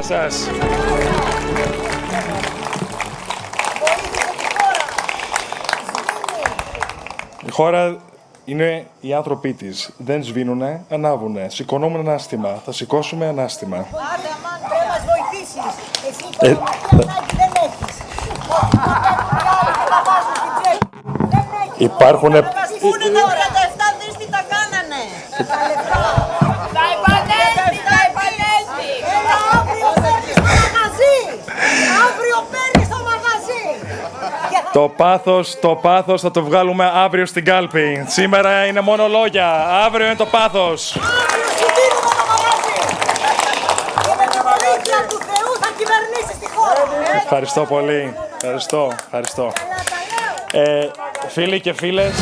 Γεια σας. Η χώρα είναι οι άνθρωποι της. Δεν σβήνουνε, ανάβουνε. Σηκωνόμουν ανάστημα. Θα σηκώσουμε ανάστημα. Άντε, αμάν, πρέπει να μας βοηθήσεις. Εσύ οικονομική ανάγκη δεν έχεις. Υπάρχουν. Πού είναι τα 37 δις, τι τα κάνανε. Τα λεφτά. Θα επανέλθει, θα επανέλθει. Έλα, αύριο παίρνεις στο μαγαζί. Αύριο παίρνεις στο μαγαζί. Το πάθος θα το βγάλουμε αύριο στην κάλπη. Σήμερα είναι μόνο λόγια. Αύριο είναι το πάθος. Αύριο σου δίνουμε το μαγαζί. Και με τη βοήθεια του Θεού θα κυβερνήσεις τη χώρα. Ευχαριστώ πολύ. Ευχαριστώ. Φίλοι και φίλες.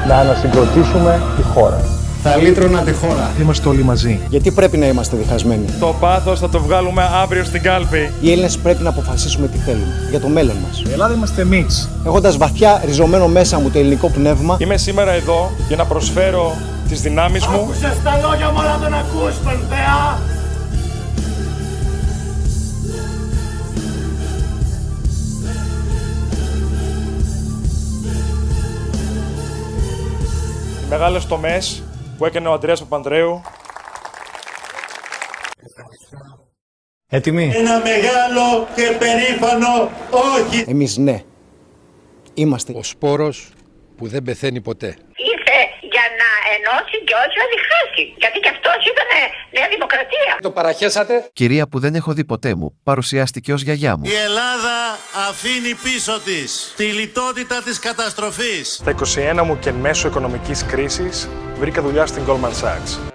Να ανασυγκροτήσουμε τη χώρα. Θα λύτρωνα τη χώρα. Είμαστε όλοι μαζί. Γιατί πρέπει να είμαστε διχασμένοι? Το πάθος θα το βγάλουμε αύριο στην κάλπη. Οι Έλληνες πρέπει να αποφασίσουμε τι θέλουμε για το μέλλον μας. Η Ελλάδα είμαστε εμείς. Έχοντας βαθιά ριζωμένο μέσα μου το ελληνικό πνεύμα, Είμαι σήμερα εδώ για να προσφέρω τις δυνάμεις μου. Άκουσες τα λόγια μου, αλλά τον ακούς, Πενθέα. Οι μεγάλες τομές που έκανε ο Αντρέας Παπανδρέου. Έτοιμοι. Ένα μεγάλο και περήφανο όχι. εμείς ναι. Είμαστε. Ο σπόρος που δεν πεθαίνει ποτέ. Ήρθε για να ενώσει και όχι να διχάσει. Γιατί και αυτός ήταν Νέα Δημοκρατία. Το παραχέσατε. Κυρία που δεν έχω δει ποτέ μου, παρουσιάστηκε ως γιαγιά μου. Η Ελλάδα αφήνει πίσω της τη λιτότητα της καταστροφής. Στα 21 μου και εν μέσω οικονομικής κρίσης βρήκα δουλειά στην Goldman Sachs.